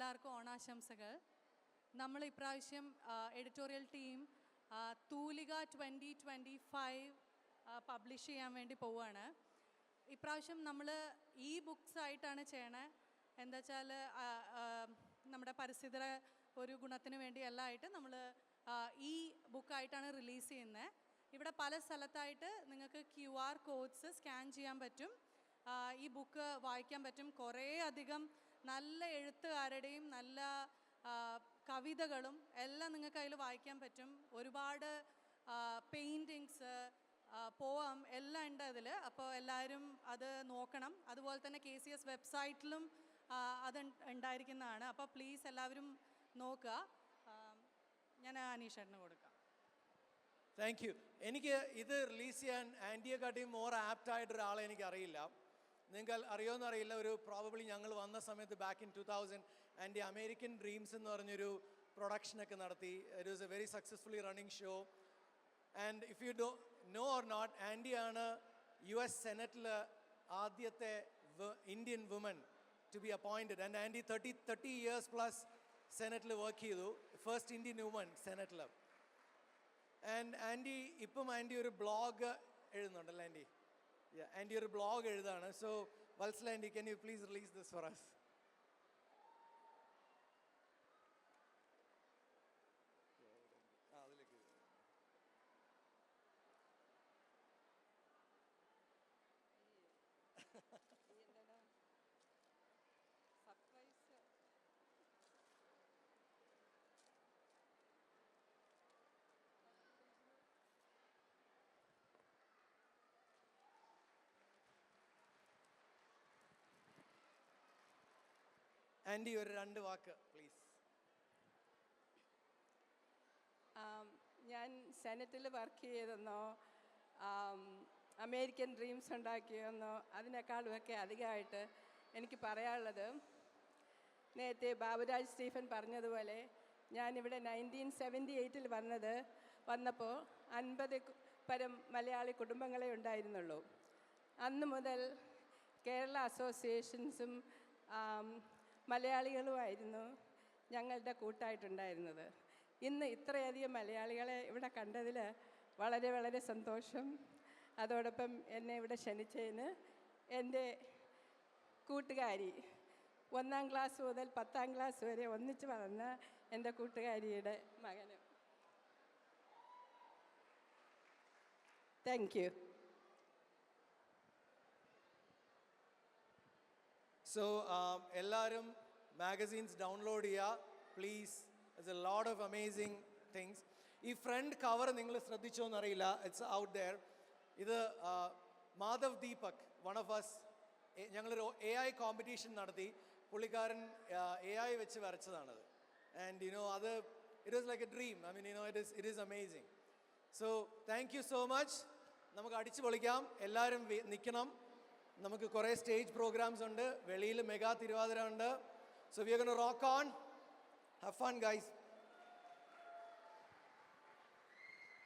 എല്ലാവർക്കും ഓണാശംസകൾ. നമ്മൾ ഇപ്രാവശ്യം എഡിറ്റോറിയൽ ടീം തൂലിക 2025 പബ്ലിഷ് ചെയ്യാൻ വേണ്ടി പോവുകയാണ്. ഇപ്രാവശ്യം നമ്മൾ ഈ ബുക്സ് ആയിട്ടാണ് ചെയ്യണേ. എന്താ വെച്ചാൽ നമ്മുടെ പരിസ്ഥിതിയുടെ ഒരു ഗുണത്തിന് വേണ്ടി എല്ലാം ആയിട്ട് നമ്മൾ ഈ ബുക്കായിട്ടാണ് റിലീസ് ചെയ്യുന്നത്. ഇവിടെ പല സ്ഥലത്തായിട്ട് നിങ്ങൾക്ക് QR കോഡ്സ് സ്കാൻ ചെയ്യാൻ പറ്റും, ഈ ബുക്ക് വായിക്കാൻ പറ്റും. കുറേ അധികം നല്ല എഴുത്തുകാരുടെയും നല്ല കവിതകളും എല്ലാം നിങ്ങൾക്ക് അതിൽ വായിക്കാൻ പറ്റും. ഒരുപാട് പെയിൻറ്റിങ്സ്, പോം എല്ലാം ഉണ്ട് അതിൽ. അപ്പോൾ എല്ലാവരും അത് നോക്കണം. അതുപോലെ തന്നെ KCS വെബ്സൈറ്റിലും അത് ഉണ്ടായിരിക്കുന്നതാണ്. അപ്പോൾ പ്ലീസ് എല്ലാവരും നോക്കുക. ഞാൻ അനീഷേട്ടന് കൊടുക്കാം. Thank you. എനിക്ക് ഇത് റിലീസ് ചെയ്യാൻ ആൻറ്റിയെക്കാട്ടിയും മോർ ആപ്റ്റായിട്ടൊരാളെ എനിക്കറിയില്ല. നിങ്ങൾക്ക് അറിയുമെന്ന് അറിയില്ല, ഒരു പ്രോബബ്ലി ഞങ്ങൾ വന്ന സമയത്ത് back in 2000 aunty American dreams എന്ന് പറഞ്ഞൊരു പ്രൊഡക്ഷനൊക്കെ നടത്തി. It was a very successfully running show. And if you know or not, ആൻറ്റിയാണ് US സെനറ്റിൽ ആദ്യത്തെ Indian woman to be appointed. And aunty 30 years plus സെനറ്റിൽ വർക്ക് ചെയ്തു, ഫസ്റ്റ് ഇന്ത്യൻ വുമൻ സെനറ്റിൽ. ആൻഡ് ആൻറ്റി ഇപ്പം ആൻറ്റി ഒരു ബ്ലോഗ് എഴുതുന്നുണ്ടല്ലോ aunty? Aunty ഒരു ബ്ലോഗ് എഴുതാണ്. So Vatsala aunty, can you please release this for us? Anti ഒരു 2 വാക്ക് പ്ലീസ്. ഞാൻ സെനറ്റിൽ വർക്ക് ചെയ്തെന്നോ അമേരിക്കൻ ഡ്രീംസ് ഉണ്ടാക്കിയെന്നോ അതിനേക്കാളുമൊക്കെ അധികമായിട്ട് എനിക്ക് പറയാനുള്ളത്, നേരത്തെ ബാബുരാജ് സ്റ്റീഫൻ പറഞ്ഞതുപോലെ ഞാനിവിടെ 1978 വന്നപ്പോൾ 50 പരം മലയാളി കുടുംബങ്ങളെ ഉണ്ടായിരുന്നുള്ളൂ. അന്ന് മുതൽ കേരള അസോസിയേഷൻസും മലയാളികളുമായിരുന്നു ഞങ്ങളുടെ കൂട്ടായിട്ടുണ്ടായിരുന്നത്. ഇന്ന് ഇത്രയധികം മലയാളികളെ ഇവിടെ കണ്ടതിൽ വളരെ വളരെ സന്തോഷം. അതോടൊപ്പം എന്നെ ഇവിടെ ക്ഷണിച്ചതിന് എൻ്റെ കൂട്ടുകാരി, 1ാം ക്ലാസ് മുതൽ 10ാം ക്ലാസ് വരെ ഒന്നിച്ച് വളർന്ന എൻ്റെ കൂട്ടുകാരിയുടെ മകനും താങ്ക് യു. സോ എല്ലാവരും മാഗസീൻസ് ഡൗൺലോഡ് ചെയ്യുക please. It's a lot of amazing things. ഈ ഫ്രണ്ട് കവർ നിങ്ങൾ ശ്രദ്ധിച്ചോ എന്നറിയില്ല, ഇറ്റ്സ് ഔട്ട് ദെയർ. ഇത് Madhav Deepak, one of us, ഞങ്ങളൊരു AI കോമ്പറ്റീഷൻ നടത്തി. പുള്ളിക്കാരൻ AI വെച്ച് വരച്ചതാണത്. ആൻഡ് യുനോ അത് it was like a dream. I mean you know it is amazing. So thank you so much. നമുക്ക് അടിച്ചു പൊളിക്കാം. എല്ലാവരും നിൽക്കണം. നമുക്ക് കുറേ സ്റ്റേജ് പ്രോഗ്രാംസ് ഉണ്ട്. വെളിയിൽ മെഗാ തിരുവാതിര ഉണ്ട്. So we are gonna rock on. Have fun guys.